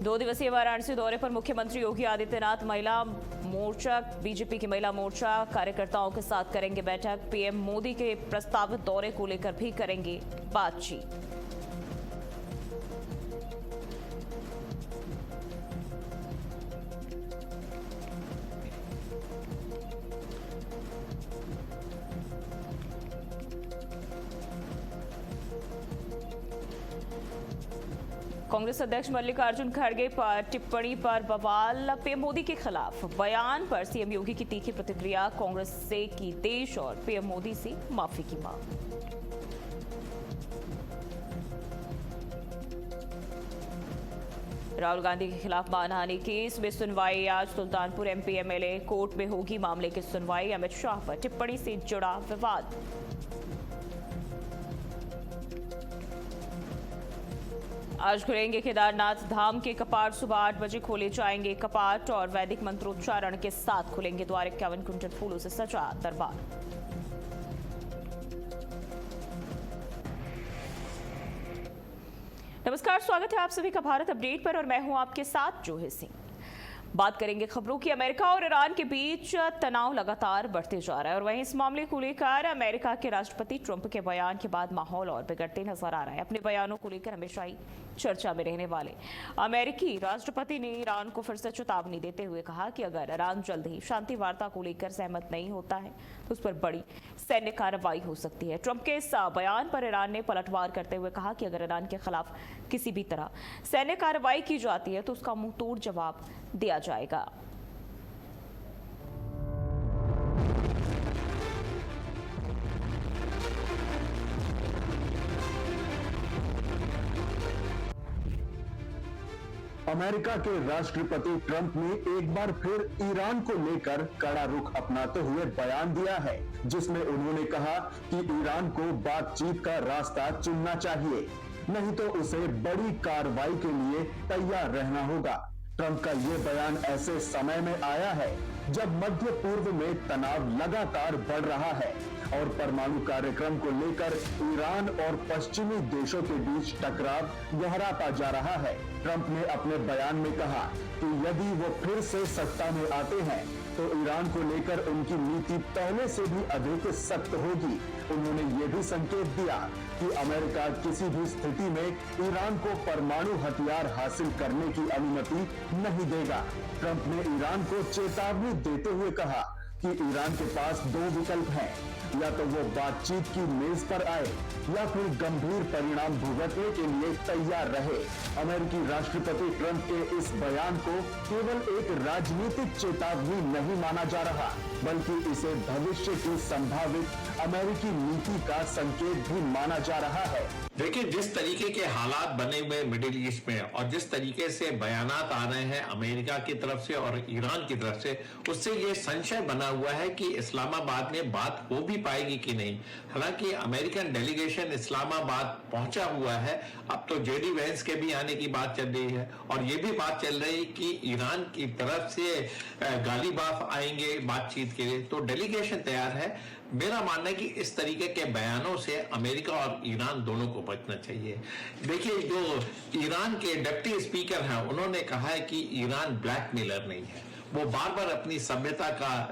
2 दिवसीय वाराणसी दौरे पर मुख्यमंत्री योगी आदित्यनाथ महिला मोर्चा बीजेपी की महिला मोर्चा कार्यकर्ताओं के साथ करेंगे बैठक। पीएम मोदी के प्रस्तावित दौरे को लेकर भी करेंगे बातचीत। कांग्रेस अध्यक्ष मल्लिकार्जुन खड़गे पर टिप्पणी पर बवाल। पीएम मोदी के खिलाफ बयान पर सीएम योगी की तीखी प्रतिक्रिया। कांग्रेस से की देश और पीएम मोदी से माफी की मांग। राहुल गांधी के खिलाफ मानहानि केस में सुनवाई आज। सुल्तानपुर एमपी एमएलए कोर्ट में होगी मामले की सुनवाई। अमित शाह पर टिप्पणी से जुड़ा विवाद। आज खुलेंगे केदारनाथ धाम के कपाट। सुबह 8 बजे खोले जाएंगे कपाट और वैदिक मंत्रोच्चारण के साथ खुलेंगे द्वार। 51 क्विंटल फूलों से सजा दरबार। नमस्कार, स्वागत है आप सभी का भारत अपडेट पर और मैं हूं आपके साथ जोहे सिंह। बात करेंगे खबरों की। अमेरिका और ईरान के बीच तनाव लगातार बढ़ते जा रहा है और वहीं इस मामले को लेकर अमेरिका के राष्ट्रपति ट्रंप के बयान के बाद माहौल और बिगड़ते नजर आ रहा है। अपने बयानों को लेकर हमेशा ही चर्चा में रहने वाले अमेरिकी राष्ट्रपति ने ईरान को फिर से चेतावनी देते हुए कहा कि अगर ईरान जल्द ही शांति वार्ता को लेकर सहमत नहीं होता है तो उस पर बड़ी सैन्य कार्रवाई हो सकती है। ट्रंप के इस बयान पर ईरान ने पलटवार करते हुए कहा कि अगर ईरान के खिलाफ किसी भी तरह सैन्य कार्रवाई की जाती है तो उसका मुंहतोड़ जवाब दिया जाएगा। अमेरिका के राष्ट्रपति ट्रंप ने एक बार फिर ईरान को लेकर कड़ा रुख अपनाते हुए बयान दिया है, जिसमें उन्होंने कहा कि ईरान को बातचीत का रास्ता चुनना चाहिए, नहीं तो उसे बड़ी कार्रवाई के लिए तैयार रहना होगा। ट्रंप का ये बयान ऐसे समय में आया है जब मध्य पूर्व में तनाव लगातार बढ़ रहा है और परमाणु कार्यक्रम को लेकर ईरान और पश्चिमी देशों के बीच टकराव गहराता जा रहा है। ट्रंप ने अपने बयान में कहा कि यदि वो फिर से सत्ता में आते हैं तो ईरान को लेकर उनकी नीति पहले से भी अधिक सख्त होगी। उन्होंने ये भी संकेत दिया कि अमेरिका किसी भी स्थिति में ईरान को परमाणु हथियार हासिल करने की अनुमति नहीं देगा। ट्रंप ने ईरान को चेतावनी देते हुए कहा कि ईरान के पास 2 विकल्प हैं, या तो वो बातचीत की मेज पर आए या फिर गंभीर परिणाम भुगतने के लिए तैयार रहे। अमेरिकी राष्ट्रपति ट्रंप के इस बयान को केवल एक राजनीतिक चेतावनी नहीं माना जा रहा, बल्कि इसे भविष्य की संभावित अमेरिकी नीति का संकेत भी माना जा रहा है। देखिए, जिस तरीके के हालात बने हुए मिडिल ईस्ट में और जिस तरीके से बयानात आ रहे हैं अमेरिका की तरफ से और ईरान की तरफ से, उससे ये संशय बना हुआ है कि इस्लामाबाद में बात हो भी पाएगी कि नहीं। हालांकि अमेरिकन डेलीगेशन इस्लामाबाद पहुंचा हुआ है। अब तो जेडी वेंस के भी आने की बात चल रही है और ये भी बात चल रही है कि ईरान की तरफ से गालिबाफ आएंगे बातचीत के लिए। तो डेलीगेशन तैयार है। मेरा मानना है कि इस तरीके के बयानों से अमेरिका और ईरान दोनों को बचना चाहिए। देखिए, जो ईरान के डिप्टी स्पीकर हैं, उन्होंने कहा है कि ईरान ब्लैकमेलर नहीं है। वो बार बार अपनी सभ्यता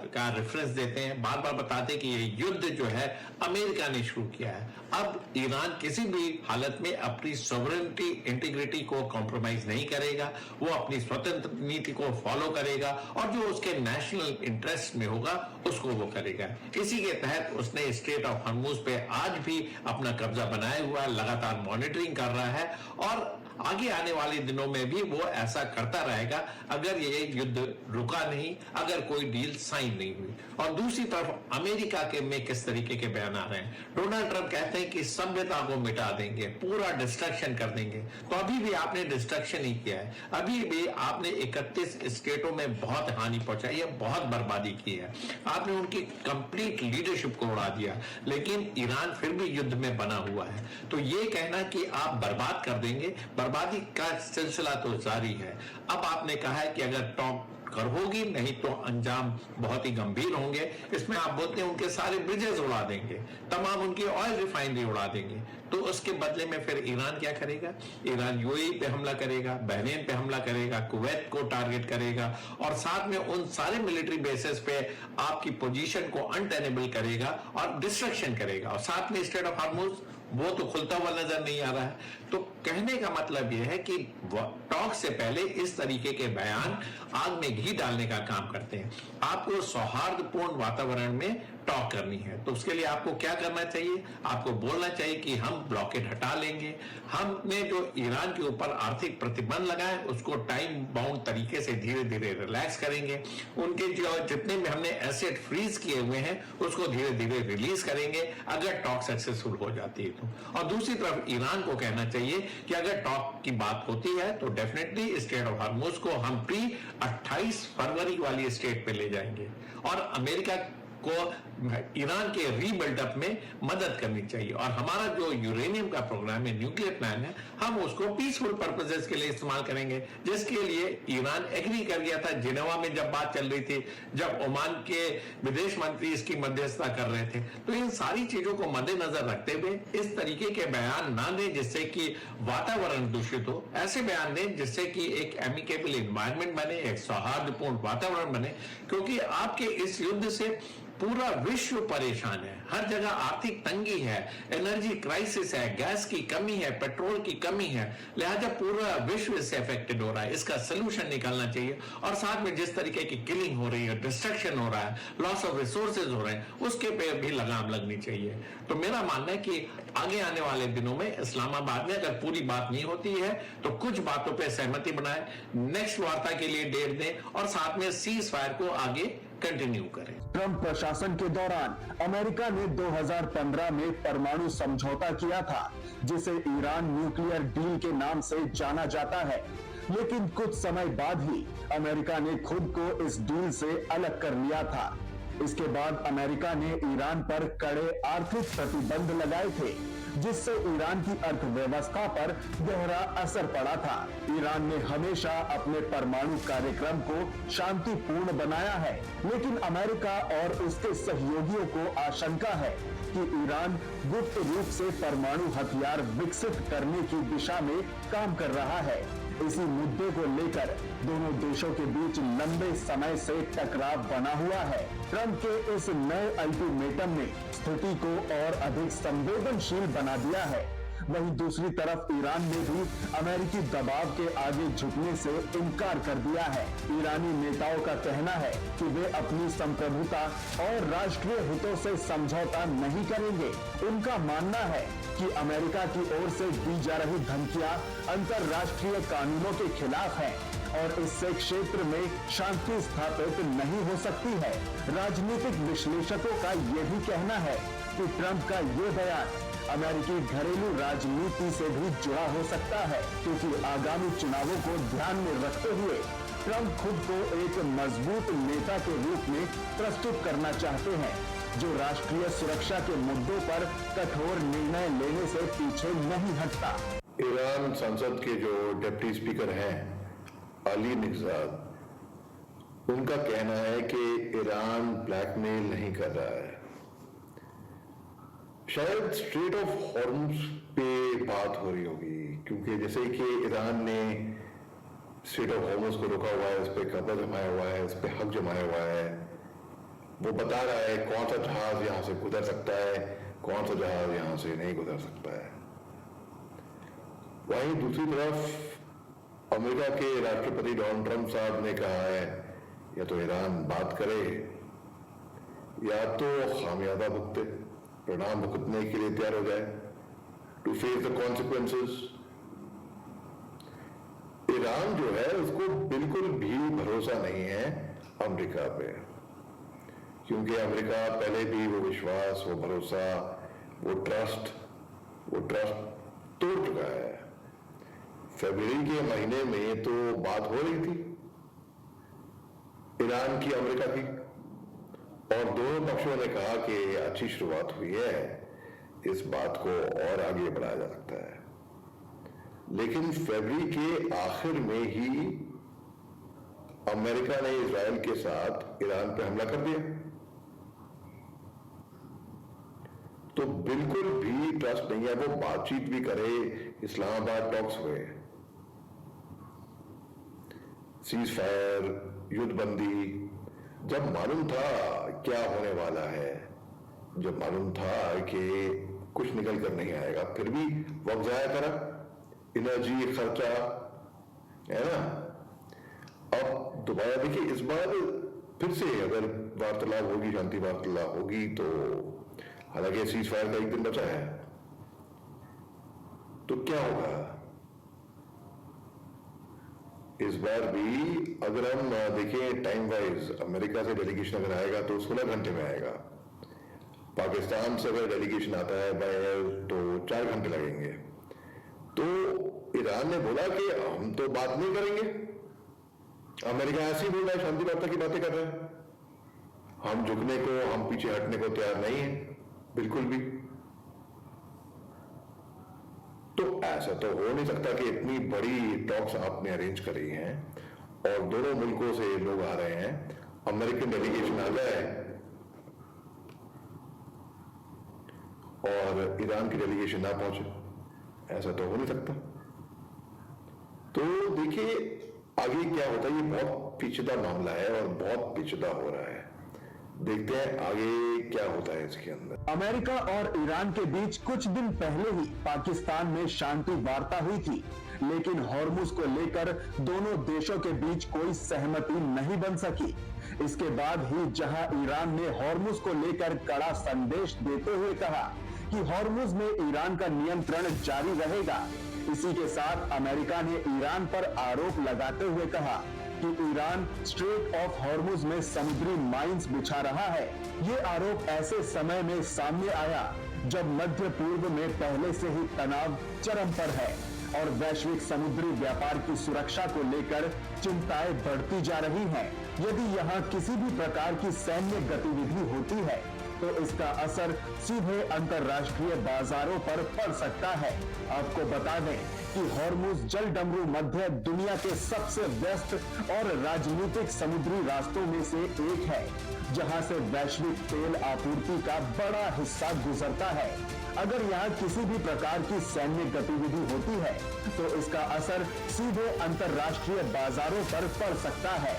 का रेफरेंस देते हैं, बार बार बताते हैं कि ये युद्ध जो है अमेरिका ने शुरू किया है। अब ईरान किसी भी हालत में अपनी सॉवरेनिटी इंटीग्रिटी को कॉम्प्रोमाइज नहीं करेगा। वो अपनी स्वतंत्र नीति को फॉलो करेगा और जो उसके नेशनल इंटरेस्ट में होगा उसको वो करेगा। इसी के तहत उसने स्ट्रेट ऑफ हॉर्मुज पे आज भी अपना कब्जा बनाया हुआ है, लगातार मॉनिटरिंग कर रहा है और आगे आने वाले दिनों में भी वो ऐसा करता रहेगा अगर ये युद्ध रुका नहीं, अगर कोई डील साइन नहीं हुई। और दूसरी तरफ अमेरिका के में किस तरीके के बयान आ रहे हैं। डोनाल्ड ट्रंप कहते हैं कि सभ्यता को मिटा देंगे, पूरा डिस्ट्रक्शन कर देंगे। तो अभी भी आपने डिस्ट्रक्शन ही किया है। अभी भी आपने 31 स्टेटों में बहुत हानि पहुंचाई है, बहुत बर्बादी की है। आपने उनकी कंप्लीट लीडरशिप को उड़ा दिया, लेकिन ईरान फिर भी युद्ध में बना हुआ है। तो ये कहना कि आप बर्बाद कर देंगे, बर्बादी का सिलसिला तो जारी है। अब आपने कहा है कि अगर टॉप कर होगी, नहीं तो अंजाम बहुत ही गंभीर होंगे। इसमें आप बोलते हैं उनके सारे ब्रिजेस उड़ा देंगे, तमाम उनकी ऑयल रिफाइनरी उड़ा देंगे, तो उसके बदले में फिर ईरान क्या करेगा? ईरान यूएई पे हमला करेगा, बहरीन पे हमला करेगा, कुवैत को टारगेट करेगा और साथ में उन सारे मिलिट्री बेसिस पे आपकी पोजीशन को अनटेनेबल करेगा और डिस्ट्रक्शन करेगा। और साथ में स्ट्रेट ऑफ हार्मुज वो तो खुलता हुआ नजर नहीं आ रहा है। तो कहने का मतलब यह है कि टॉक से पहले इस तरीके के बयान आग में घी डालने का काम करते हैं। आपको सौहार्दपूर्ण वातावरण में टॉक करनी है, तो उसके लिए आपको क्या करना चाहिए? आपको बोलना चाहिए कि हम ब्लॉकेड हटा लेंगे, हमने जो ईरान के ऊपर आर्थिक प्रतिबंध लगाए उसको टाइम बाउंड तरीके से धीरे धीरे रिलैक्स करेंगे, उनके जो जितने भी हमने एसेट फ्रीज किए हुए हैं उसको धीरे धीरे रिलीज करेंगे अगर टॉक सक्सेसफुल हो जाती है तो। और दूसरी तरफ ईरान को कहना चाहिए कि अगर टॉक की बात होती है तो डेफिनेटली स्टेट ऑफ हार्मुज को हम प्री 28 फरवरी वाली स्टेट पे ले जाएंगे और अमेरिका को ईरान के रीबिल्डअप में मदद करनी चाहिए। और हमारा जो यूरेनियम का प्रोग्राम है, न्यूक्लियर प्लान है, हम उसको पीसफुल पर्पसेस के लिए इस्तेमाल करेंगे, जिसके लिए ईरान एग्री कर गया था जिनेवा में जब बात चल रही थी, जब ओमान के विदेश मंत्री इसकी मध्यस्थता कर रहे थे। तो इन सारी चीजों को मद्देनजर रखते हुए इस तरीके के बयान ना दें जिससे कि वातावरण दूषित हो, ऐसे बयान दें जिससे कि एक एमिकेबल एनवायरनमेंट बने, एक सौहार्दपूर्ण वातावरण बने, क्योंकि आपके इस युद्ध से पूरा विश्व परेशान है, हर जगह आर्थिक तंगी है, एनर्जी क्राइसिस है, गैस की कमी है, पेट्रोल की कमी है, लिहाजा पूरा विश्व इससे अफेक्टेड हो रहा है। इसका सोल्यूशन निकालना चाहिए और साथ में जिस तरीके की किलिंग हो रही है, डिस्ट्रक्शन हो रहा है, लॉस ऑफ रिसोर्सेज हो रहे हैं, उसके पे भी लगाम लगनी चाहिए। तो मेरा मानना है कि आगे आने वाले दिनों में इस्लामाबाद में अगर पूरी बात नहीं होती है तो कुछ बातों पर सहमति बनाए, नेक्स्ट वार्ता के लिए डेट दें और साथ में सीज फायर को आगे कंटिन्यू करें। ट्रंप प्रशासन के दौरान अमेरिका ने 2015 में परमाणु समझौता किया था, जिसे ईरान न्यूक्लियर डील के नाम से जाना जाता है। लेकिन कुछ समय बाद ही अमेरिका ने खुद को इस डील से अलग कर लिया था। इसके बाद अमेरिका ने ईरान पर कड़े आर्थिक प्रतिबंध लगाए थे, जिससे ईरान की अर्थव्यवस्था पर गहरा असर पड़ा था। ईरान ने हमेशा अपने परमाणु कार्यक्रम को शांतिपूर्ण बनाया है, लेकिन अमेरिका और उसके सहयोगियों को आशंका है कि ईरान गुप्त रूप से परमाणु हथियार विकसित करने की दिशा में काम कर रहा है। इसी मुद्दे को लेकर दोनों देशों के बीच लंबे समय से टकराव बना हुआ है। ट्रंप के इस नए अल्टीमेटम ने स्थिति को और अधिक संवेदनशील बना दिया है। वहीं दूसरी तरफ ईरान ने भी अमेरिकी दबाव के आगे झुकने से इनकार कर दिया है। ईरानी नेताओं का कहना है कि वे अपनी संप्रभुता और राष्ट्रीय हितों से समझौता नहीं करेंगे। उनका मानना है कि अमेरिका की ओर से दी जा रही धमकियां अंतर्राष्ट्रीय कानूनों के खिलाफ है और इससे क्षेत्र में शांति स्थापित नहीं हो सकती है। राजनीतिक विश्लेषकों का ये भी कहना है कि ट्रंप का ये बयान अमेरिकी घरेलू राजनीति से भी जुड़ा हो सकता है, क्योंकि आगामी चुनावों को ध्यान में रखते हुए ट्रंप खुद को एक मजबूत नेता के रूप में प्रस्तुत करना चाहते हैं, जो राष्ट्रीय सुरक्षा के मुद्दों पर कठोर निर्णय लेने से पीछे नहीं हटता। ईरान संसद के जो डिप्टी स्पीकर हैं अली निगजाद, उनका कहना है कि ईरान ब्लैकमेल नहीं कर रहा है। शायद स्ट्रेट ऑफ हॉर्मुज पे बात हो रही होगी, क्योंकि जैसे कि ईरान ने स्ट्रेट ऑफ हॉर्मुज को रोका हुआ है, इस पे कब्जा जमाया हुआ है, इस पे हक जमाया हुआ है। वो बता रहा है कौन सा जहाज यहां से गुजर सकता है, कौन सा जहाज यहां से नहीं गुजर सकता है। वहीं दूसरी तरफ अमेरिका के राष्ट्रपति डोनाल्ड ट्रंप साहब ने कहा है या तो ईरान बात करे या तो खामियाजा भुगते, परिणाम भुगतने के लिए तैयार हो जाए, to face the consequences. Iran जो है उसको बिल्कुल भी भरोसा नहीं है अमेरिका पे, क्योंकि अमेरिका पहले भी वो विश्वास, वो भरोसा, वो ट्रस्ट तोड़ चुका है। फरवरी के महीने में तो बात हो रही थी ईरान की अमेरिका की, और दोनों पक्षों ने कहा कि अच्छी शुरुआत हुई है, इस बात को और आगे बढ़ाया जा सकता है। लेकिन फरवरी के आखिर में ही अमेरिका ने इजराइल के साथ ईरान पे हमला कर दिया, तो बिल्कुल भी ट्रस्ट नहीं है। वो बातचीत भी करे, इस्लामाबाद टॉक्स हुए, सीज फायर, युद्ध बंदी, जब मालूम था क्या होने वाला है, जब मालूम था कि कुछ निकल कर नहीं आएगा, फिर भी वक्त जाया करा, एनर्जी खर्चा, है ना। अब दोबारा देखिए, इस बार फिर से अगर वार्तालाप होगी, शांति वार्तालाप होगी, तो हालांकि सीज फायर का एक दिन बचा है, तो क्या होगा इस बार भी? अगर हम देखें टाइम वाइज, अमेरिका से डेलीगेशन अगर आएगा तो 16 घंटे में आएगा, पाकिस्तान से अगर डेलीगेशन आता है बाय तो 4 घंटे लगेंगे। तो ईरान ने बोला कि हम तो बात नहीं करेंगे, अमेरिका ऐसे ही बोल रहा है, शांति वार्ता की बातें कर रहे हैं, हम झुकने को, हम पीछे हटने को तैयार नहीं है बिल्कुल भी। तो ऐसा तो हो नहीं सकता कि इतनी बड़ी टॉक्स आपने अरेंज करी हैं और दोनों मुल्कों से लोग आ रहे हैं, अमेरिकन डेलीगेशन आ जाए और ईरान की डेलीगेशन ना पहुंचे, ऐसा तो हो नहीं सकता। तो देखिए आगे क्या होता है, ये बहुत पेचीदा मामला है और बहुत पेचीदा हो रहा है, देखते हैं आगे क्या होता है इसके अंदर। अमेरिका और ईरान के बीच कुछ दिन पहले ही पाकिस्तान में शांति वार्ता हुई थी, लेकिन हॉर्मुज को लेकर दोनों देशों के बीच कोई सहमति नहीं बन सकी। इसके बाद ही जहां ईरान ने हॉर्मुज को लेकर कड़ा संदेश देते हुए कहा कि हॉर्मुज में ईरान का नियंत्रण जारी रहेगा, इसी के साथ अमेरिका ने ईरान पर आरोप लगाते हुए कहा कि ईरान स्ट्रेट ऑफ हॉर्मुज में समुद्री माइंस बिछा रहा है। ये आरोप ऐसे समय में सामने आया जब मध्य पूर्व में पहले से ही तनाव चरम पर है और वैश्विक समुद्री व्यापार की सुरक्षा को लेकर चिंताएं बढ़ती जा रही हैं। यदि यहाँ किसी भी प्रकार की सैन्य गतिविधि होती है तो इसका असर सीधे अंतर्राष्ट्रीय बाजारों पर पड़ सकता है। आपको बता दें कि हॉर्मुज जलडमरू मध्य दुनिया के सबसे व्यस्त और राजनीतिक समुद्री रास्तों में से एक है, जहां से वैश्विक तेल आपूर्ति का बड़ा हिस्सा गुजरता है। अगर यहाँ किसी भी प्रकार की सैन्य गतिविधि होती है तो इसका असर सीधे अंतर्राष्ट्रीय बाजारों पर पड़ सकता है।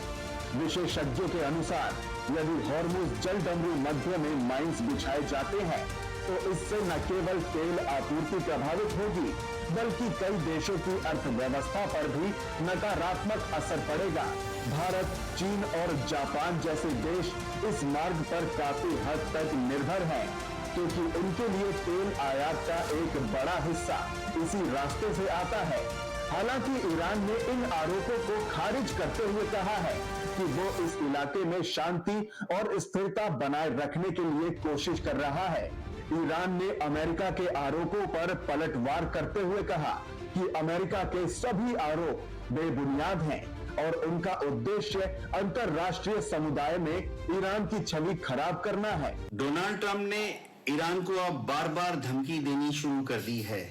विशेषज्ञों के अनुसार यदि हॉर्मुज जलडमरू मध्य में माइंस बिछाए जाते हैं तो इससे न केवल तेल आपूर्ति प्रभावित होगी बल्कि कई देशों की अर्थव्यवस्था पर भी नकारात्मक असर पड़ेगा। भारत, चीन और जापान जैसे देश इस मार्ग पर काफी हद तक निर्भर हैं, क्योंकि उनके लिए तेल आयात का एक बड़ा हिस्सा इसी रास्ते से आता है। हालांकि ईरान ने इन आरोपों को खारिज करते हुए कहा है कि वो इस इलाके में शांति और स्थिरता बनाए रखने के लिए कोशिश कर रहा है। ईरान ने अमेरिका के आरोपों पर पलटवार करते हुए कहा कि अमेरिका के सभी आरोप बेबुनियाद हैं और उनका उद्देश्य अंतर्राष्ट्रीय समुदाय में ईरान की छवि खराब करना है। डोनाल्ड ट्रंप ने ईरान को अब बार बार धमकी देनी शुरू कर दी है।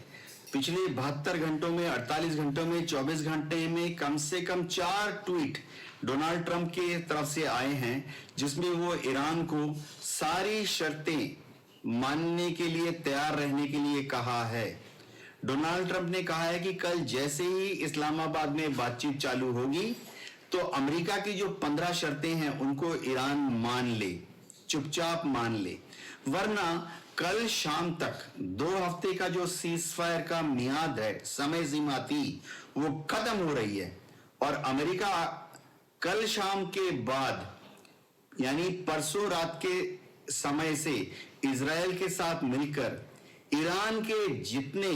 पिछले 72 घंटों में, 48 घंटों में, 24 घंटे में कम से कम 4 ट्वीट डोनाल्ड ट्रंप के तरफ से आए हैं, जिसमें वो ईरान को सारी शर्तें मानने के लिए तैयार रहने के लिए कहा है। डोनाल्ड ट्रंप ने कहा है कि कल जैसे ही इस्लामाबाद में बातचीत चालू होगी तो अमेरिका की जो 15 शर्तें हैं उनको ईरान मान ले, चुपचाप मान ले, वरना कल शाम तक 2 हफ्ते का जो सीज फायर का मियाद है, समय सीमा थी, वो खत्म हो रही है और अमेरिका कल शाम के बाद यानी परसों रात के समय से इजराइल के साथ मिलकर ईरान के जितने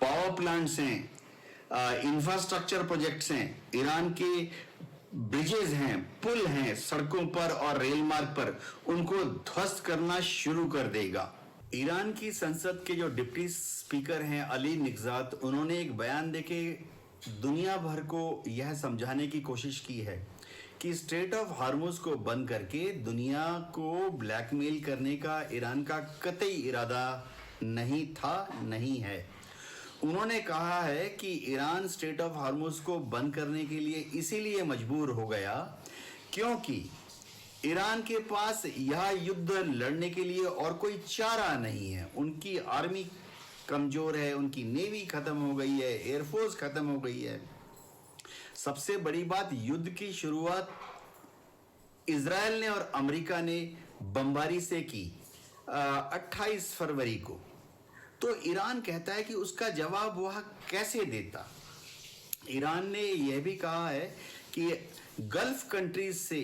पावर प्लांट्स हैं, इंफ्रास्ट्रक्चर प्रोजेक्ट्स हैं, ईरान के ब्रिजेस हैं, पुल हैं सड़कों पर और रेल मार्ग पर, उनको ध्वस्त करना शुरू कर देगा। ईरान की संसद के जो डिप्टी स्पीकर हैं अली निगजात, उन्होंने एक बयान देके दुनिया भर को यह समझाने की कोशिश की है कि स्ट्रेट ऑफ हार्मुज को बंद करके दुनिया को ब्लैकमेल करने का ईरान का कतई इरादा नहीं था, नहीं है। उन्होंने कहा है कि ईरान स्ट्रेट ऑफ हार्मुज को बंद करने के लिए इसीलिए मजबूर हो गया क्योंकि ईरान के पास यह युद्ध लड़ने के लिए और कोई चारा नहीं है। उनकी आर्मी कमजोर है, उनकी नेवी खत्म हो गई है, एयरफोर्स खत्म हो गई है। सबसे बड़ी बात, युद्ध की शुरुआत इजराइल ने और अमेरिका ने बमबारी से की 28 फरवरी को। तो ईरान कहता है कि उसका जवाब वह कैसे देता। ईरान ने यह भी कहा है कि गल्फ कंट्रीज से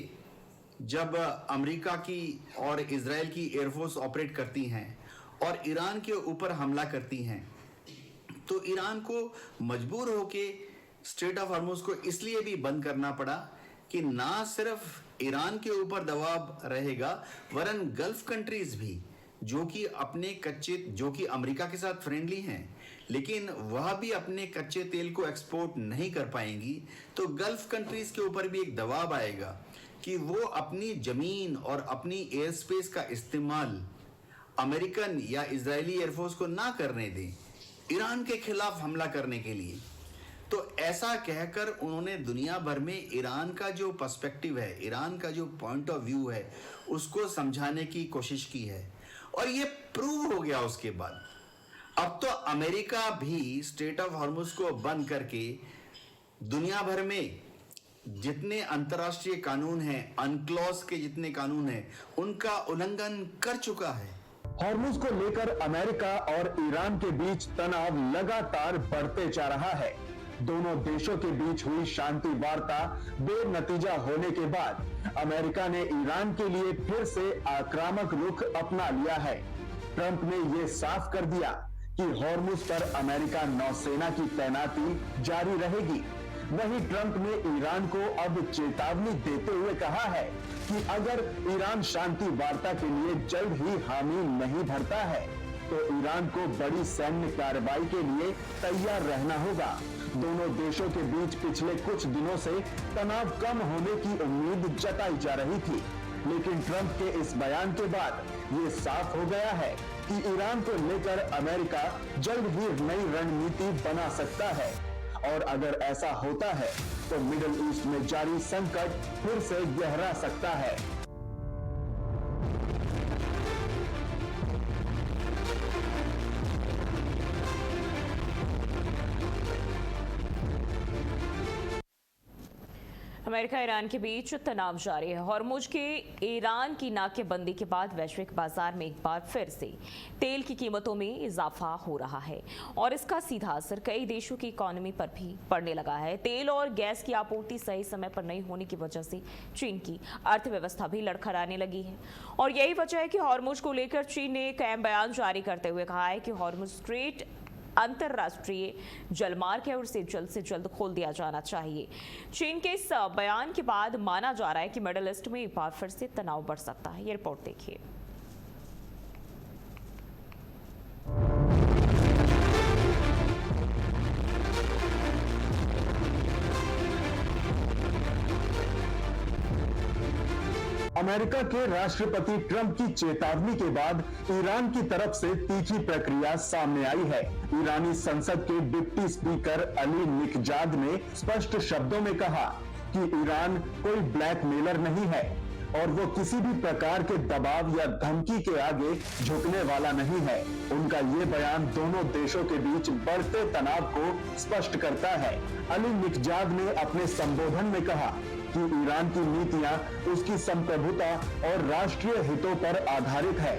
जब अमेरिका की और इजराइल की एयरफोर्स ऑपरेट करती हैं और ईरान के ऊपर हमला करती हैं, तो ईरान को मजबूर होके स्ट्रेट ऑफ हॉर्मुज को इसलिए भी बंद करना पड़ा कि ना सिर्फ ईरान के ऊपर दबाव रहेगा, वरन गल्फ कंट्रीज भी जो कि अमेरिका के साथ फ्रेंडली हैं, लेकिन वह भी अपने कच्चे तेल को एक्सपोर्ट नहीं कर पाएंगी। तो गल्फ कंट्रीज के ऊपर भी एक दबाव आएगा कि वो अपनी जमीन और अपनी एयर स्पेस का इस्तेमाल अमेरिकन या इजरायली एयरफोर्स को ना करने दें ईरान के खिलाफ हमला करने के लिए। तो ऐसा कहकर उन्होंने दुनिया भर में ईरान का जो पर्सपेक्टिव है, ईरान का जो पॉइंट ऑफ व्यू है, उसको समझाने की कोशिश की है और ये प्रूव हो गया। उसके बाद अब तो अमेरिका भी स्ट्रेट ऑफ हॉर्मुज को बंद करके दुनिया भर में जितने अंतर्राष्ट्रीय कानून हैं, अनक्लॉज के जितने कानून हैं, उनका उल्लंघन कर चुका है। हॉर्मुज को लेकर अमेरिका और ईरान के बीच तनाव लगातार बढ़ते जा रहा है। दोनों देशों के बीच हुई शांति वार्ता बेनतीजा होने के बाद अमेरिका ने ईरान के लिए फिर से आक्रामक रुख अपना लिया है। ट्रंप ने यह साफ कर दिया कि हॉर्मुज पर अमेरिका नौसेना की तैनाती जारी रहेगी। वहीं ट्रंप ने ईरान को अब चेतावनी देते हुए कहा है कि अगर ईरान शांति वार्ता के लिए जल्द ही हामी नहीं भरता है तो ईरान को बड़ी सैन्य कार्रवाई के लिए तैयार रहना होगा। दोनों देशों के बीच पिछले कुछ दिनों से तनाव कम होने की उम्मीद जताई जा रही थी, लेकिन ट्रंप के इस बयान के बाद ये साफ हो गया है कि ईरान को लेकर अमेरिका जल्द ही नई रणनीति बना सकता है और अगर ऐसा होता है तो मिडिल ईस्ट में जारी संकट फिर से गहरा सकता है। अमेरिका ईरान के बीच तनाव जारी है। हॉर्मुज के ईरान की नाकेबंदी के बाद वैश्विक बाजार में एक बार फिर से तेल की कीमतों में इजाफा हो रहा है और इसका सीधा असर कई देशों की इकोनॉमी पर भी पड़ने लगा है। तेल और गैस की आपूर्ति सही समय पर नहीं होने की वजह से चीन की अर्थव्यवस्था भी लड़खड़ाने लगी है और यही वजह है कि हॉर्मुज को लेकर चीन ने एक अहम बयान जारी करते हुए कहा है कि हॉर्मुज स्ट्रेट अंतरराष्ट्रीय जलमार्ग है और इसे जल्द से जल्द खोल दिया जाना चाहिए। चीन के इस बयान के बाद माना जा रहा है कि मिडिल ईस्ट में एक बार फिर से तनाव बढ़ सकता है। ये रिपोर्ट देखिए। अमेरिका के राष्ट्रपति ट्रंप की चेतावनी के बाद ईरान की तरफ से तीखी प्रक्रिया सामने आई है। ईरानी संसद के डिप्टी स्पीकर अली निकजाद ने स्पष्ट शब्दों में कहा कि ईरान कोई ब्लैकमेलर नहीं है और वो किसी भी प्रकार के दबाव या धमकी के आगे झुकने वाला नहीं है। उनका ये बयान दोनों देशों के बीच बढ़ते तनाव को स्पष्ट करता है। अली निकजाद ने अपने संबोधन में कहा कि ईरान की नीतियां उसकी संप्रभुता और राष्ट्रीय हितों पर आधारित है,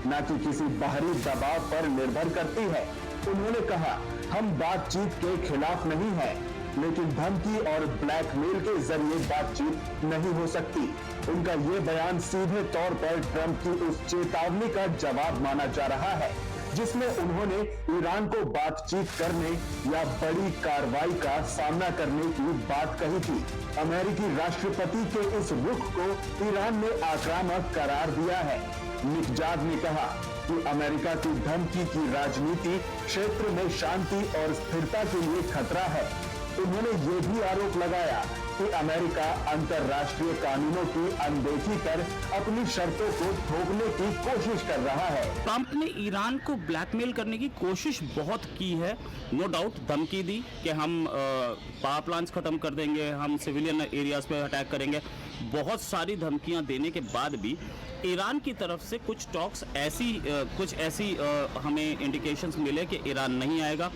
न कि किसी बाहरी दबाव पर निर्भर करती है। उन्होंने कहा, हम बातचीत के खिलाफ नहीं हैं, लेकिन धमकी और ब्लैकमेल के जरिए बातचीत नहीं हो सकती। उनका ये बयान सीधे तौर पर ट्रंप की उस चेतावनी का जवाब माना जा रहा है जिसमें उन्होंने ईरान को बातचीत करने या बड़ी कार्रवाई का सामना करने की बात कही थी। अमेरिकी राष्ट्रपति के इस रुख को ईरान ने आक्रामक करार दिया है। निकजाद ने कहा कि अमेरिका की धमकी की राजनीति क्षेत्र में शांति और स्थिरता के लिए खतरा है। उन्होंने ये भी आरोप लगाया कि अमेरिका अंतर्राष्ट्रीय कानूनों की अनदेखी कर अपनी शर्तों को थोपने की कोशिश कर रहा है। ट्रंप ने ईरान को ब्लैकमेल करने की कोशिश बहुत की है, नो डाउट। धमकी दी कि हम पावर प्लांट्स खत्म कर देंगे, हम सिविलियन एरियाज पे अटैक करेंगे। बहुत सारी धमकियां देने के बाद भी ईरान की तरफ से कुछ टॉक्स ऐसी हमें इंडिकेशंस मिले कि ईरान नहीं आएगा।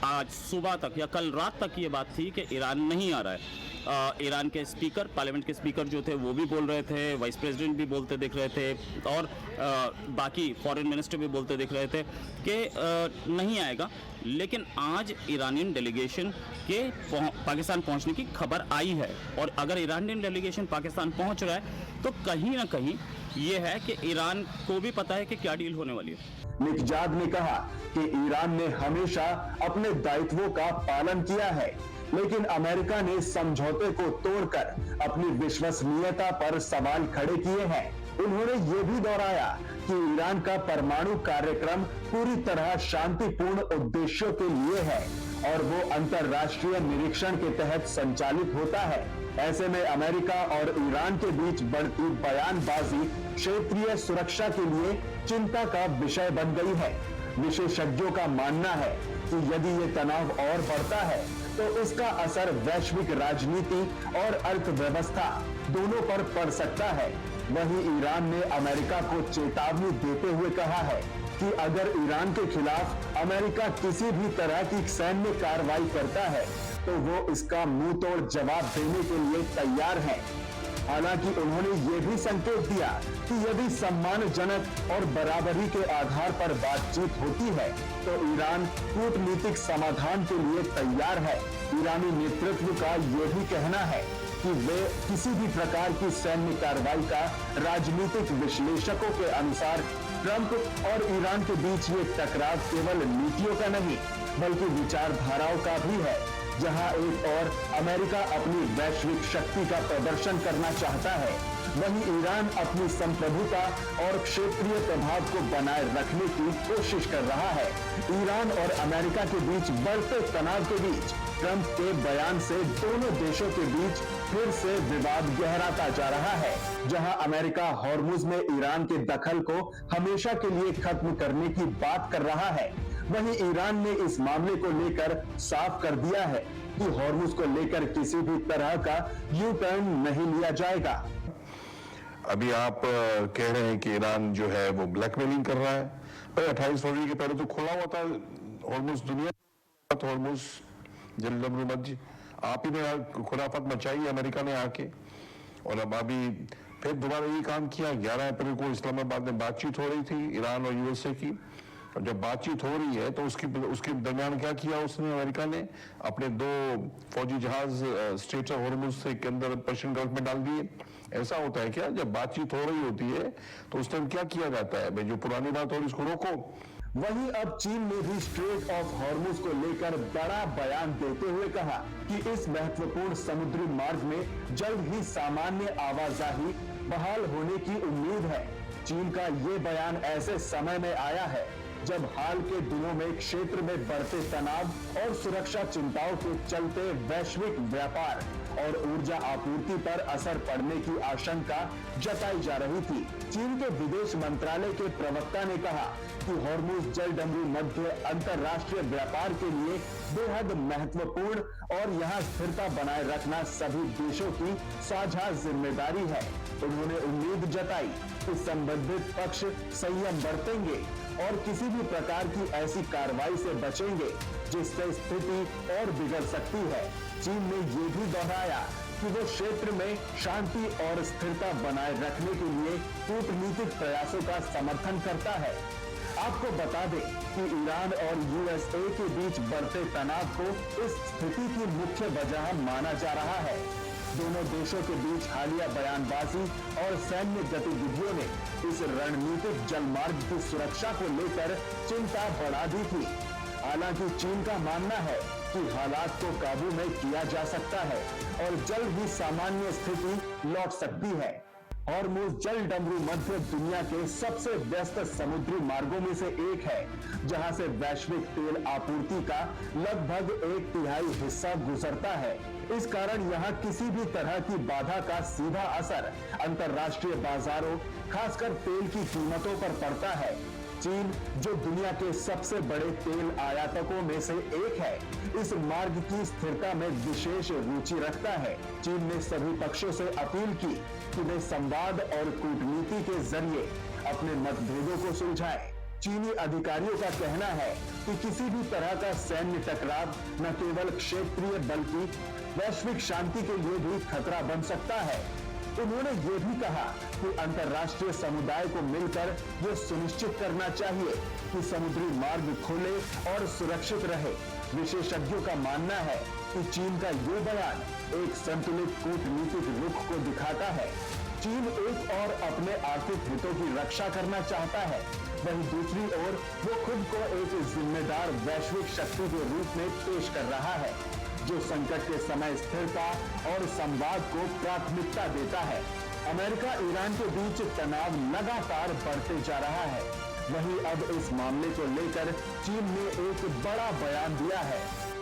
आज सुबह तक या कल रात तक ये बात थी कि ईरान नहीं आ रहा है। ईरान के स्पीकर, पार्लियामेंट के स्पीकर जो थे वो भी बोल रहे थे, वाइस प्रेसिडेंट भी बोलते दिख रहे थे और बाकी फॉरेन मिनिस्टर भी बोलते दिख रहे थे कि नहीं आएगा। लेकिन आज ईरानियन डेलीगेशन के पाकिस्तान पहुंचने की खबर आई है और अगर ईरानियन डेलीगेशन पाकिस्तान पहुंच रहा है तो कहीं ना कहीं ये है कि ईरान को भी पता है कि क्या डील होने वाली है। निकजाद ने कहा कि ईरान ने हमेशा अपने दायित्वों का पालन किया है, लेकिन अमेरिका ने समझौते को तोड़कर अपनी विश्वसनीयता पर सवाल खड़े किए हैं। उन्होंने ये भी दोहराया कि ईरान का परमाणु कार्यक्रम पूरी तरह शांतिपूर्ण उद्देश्यों के लिए है और वो अंतर्राष्ट्रीय निरीक्षण के तहत संचालित होता है। ऐसे में अमेरिका और ईरान के बीच बढ़ती बयानबाजी क्षेत्रीय सुरक्षा के लिए चिंता का विषय बन गई है। विशेषज्ञों का मानना है कि यदि ये तनाव और बढ़ता है तो इसका असर वैश्विक राजनीति और अर्थव्यवस्था दोनों पर पड़ सकता है। वहीं ईरान ने अमेरिका को चेतावनी देते हुए कहा है कि अगर ईरान के खिलाफ अमेरिका किसी भी तरह की सैन्य कार्रवाई करता है तो वो इसका मुंह तोड़ जवाब देने के लिए तैयार है। हालांकि उन्होंने ये भी संकेत दिया कि यदि सम्मानजनक और बराबरी के आधार पर बातचीत होती है तो ईरान कूटनीतिक समाधान के लिए तैयार है। ईरानी नेतृत्व का ये भी कहना है कि वे किसी भी प्रकार की सैन्य कार्रवाई का राजनीतिक विश्लेषकों के अनुसार ट्रंप और ईरान के बीच ये टकराव केवल नीतियों का नहीं बल्कि विचारधाराओं का भी है, जहां एक और अमेरिका अपनी वैश्विक शक्ति का प्रदर्शन करना चाहता है, वहीं ईरान अपनी संप्रभुता और क्षेत्रीय प्रभाव को बनाए रखने की कोशिश कर रहा है। ईरान और अमेरिका के बीच बढ़ते तनाव के बीच ट्रंप के बयान से दोनों देशों के बीच फिर से विवाद गहराता जा रहा है। जहां अमेरिका हॉर्मुज में ईरान के दखल को हमेशा के लिए खत्म करने की बात कर रहा है, वहीं ईरान ने इस मामले को लेकर साफ कर दिया है कि हॉर्मुज को लेकर किसी भी तरह का यू टर्न नहीं लिया जाएगा। अभी आप कह रहे हैं कि ईरान जो है वो ब्लैकमेलिंग कर रहा है। भाई 28 फरवरी के पहले तो खुला हुआ था हॉर्मुज, दुनिया हॉर्मुज जलदम मध्य, आप ही ने खुलाफत मचाई अमेरिका ने आके, और अब अभी फिर दोबारा यही काम किया। 11 अप्रैल को इस्लामाबाद में बातचीत हो रही थी ईरान और यूएसए की, और जब बातचीत हो रही है तो उसके दरमियान क्या किया उसने, अमेरिका ने अपने 2 फौजी जहाज स्ट्रेट ऑफ हॉर्मुज के अंदर पर्शियन गल्फ में डाल दिए। ऐसा होता है क्या, जब बातचीत हो रही होती है तो उस टाइम क्या किया जाता है, भाई जो पुरानी बात हो रही इसको रोको। वहीं अब चीन ने भी स्ट्रेट ऑफ हॉर्मुज को लेकर बड़ा बयान देते हुए कहा कि इस महत्वपूर्ण समुद्री मार्ग में जल्द ही सामान्य आवाजाही बहाल होने की उम्मीद है। चीन का ये बयान ऐसे समय में आया है जब हाल के दिनों में क्षेत्र में बढ़ते तनाव और सुरक्षा चिंताओं के चलते वैश्विक व्यापार और ऊर्जा आपूर्ति पर असर पड़ने की आशंका जताई जा रही थी। चीन के विदेश मंत्रालय के प्रवक्ता ने कहा कि हॉर्मुज जलडमरू मध्य अंतर्राष्ट्रीय व्यापार के लिए बेहद महत्वपूर्ण और यहाँ स्थिरता बनाए रखना सभी देशों की साझा जिम्मेदारी है। उन्होंने उम्मीद जताई कि संबंधित पक्ष संयम बरतेंगे और किसी भी प्रकार की ऐसी कार्रवाई से बचेंगे जिससे स्थिति और बिगड़ सकती है। चीन ने ये भी दोहराया कि वो क्षेत्र में शांति और स्थिरता बनाए रखने के लिए कूटनीतिक प्रयासों का समर्थन करता है। आपको बता दें कि ईरान और यूएसए के बीच बढ़ते तनाव को इस स्थिति की मुख्य वजह माना जा रहा है। दोनों देशों के बीच हालिया बयानबाजी और सैन्य गतिविधियों ने इस रणनीतिक जलमार्ग की सुरक्षा को लेकर चिंता बढ़ा दी थी। हालांकि चीन का मानना है कि हालात को काबू में किया जा सकता है और जल्द ही सामान्य स्थिति लौट सकती है। हॉर्मुज़ जल डमरू मध्य दुनिया के सबसे व्यस्त समुद्री मार्गों में से एक है, जहां से वैश्विक तेल आपूर्ति का लगभग 1/3 हिस्सा गुजरता है। इस कारण यहां किसी भी तरह की बाधा का सीधा असर अंतर्राष्ट्रीय बाजारों, खासकर तेल की कीमतों पर पड़ता है। चीन, जो दुनिया के सबसे बड़े तेल आयातकों में से एक है, इस मार्ग की स्थिरता में विशेष रुचि रखता है। चीन ने सभी पक्षों से अपील की कि वे संवाद और कूटनीति के जरिए अपने मतभेदों को सुलझाएं। चीनी अधिकारियों का कहना है कि किसी भी तरह का सैन्य टकराव न केवल क्षेत्रीय बल्कि वैश्विक शांति के लिए भी खतरा बन सकता है। उन्होंने ये भी कहा कि अंतर्राष्ट्रीय समुदाय को मिलकर यह सुनिश्चित करना चाहिए कि समुद्री मार्ग खुले और सुरक्षित रहे। विशेषज्ञों का मानना है कि चीन का ये बयान एक संतुलित कूटनीतिक रुख को दिखाता है। चीन एक और अपने आर्थिक हितों की रक्षा करना चाहता है, वहीं दूसरी ओर वो खुद को एक जिम्मेदार वैश्विक शक्ति के रूप में पेश कर रहा है, जो संकट के समय स्थिरता और संवाद को प्राथमिकता देता है। अमेरिका ईरान के बीच तनाव लगातार बढ़ते जा रहा है। वहीं अब इस मामले को लेकर चीन ने एक बड़ा बयान दिया है।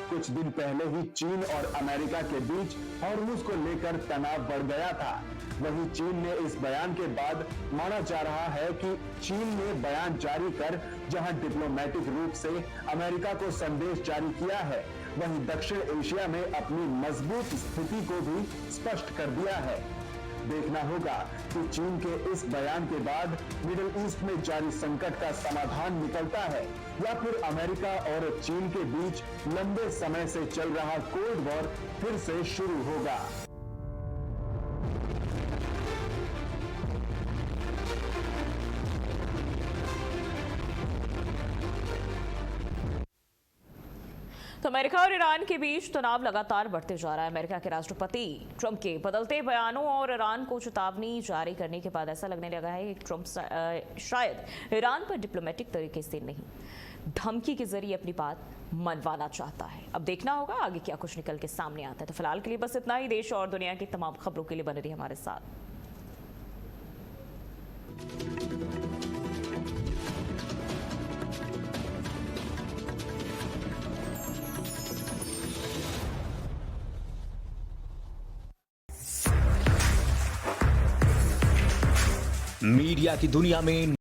कुछ दिन पहले ही चीन और अमेरिका के बीच हॉर्मुज़ को लेकर तनाव बढ़ गया था। वहीं चीन ने इस बयान के बाद माना जा रहा है कि चीन ने बयान जारी कर जहां डिप्लोमेटिक रूप से अमेरिका को संदेश जारी किया है, वहीं दक्षिण एशिया में अपनी मजबूत स्थिति को भी स्पष्ट कर दिया है। देखना होगा कि चीन के इस बयान के बाद मिडिल ईस्ट में जारी संकट का समाधान निकलता है या फिर अमेरिका और चीन के बीच लंबे समय से चल रहा कोल्ड वॉर फिर से शुरू होगा। तो अमेरिका और ईरान के बीच तनाव लगातार बढ़ते जा रहा है। अमेरिका के राष्ट्रपति ट्रंप के बदलते बयानों और ईरान को चेतावनी जारी करने के बाद ऐसा लगने लगा है कि ट्रंप शायद ईरान पर डिप्लोमेटिक तरीके से नहीं, धमकी के जरिए अपनी बात मनवाना चाहता है। अब देखना होगा आगे क्या कुछ निकल के सामने आता है। तो फिलहाल के लिए बस इतना ही। देश और दुनिया की तमाम खबरों के लिए बने रहिए हमारे साथ। मीडिया की दुनिया में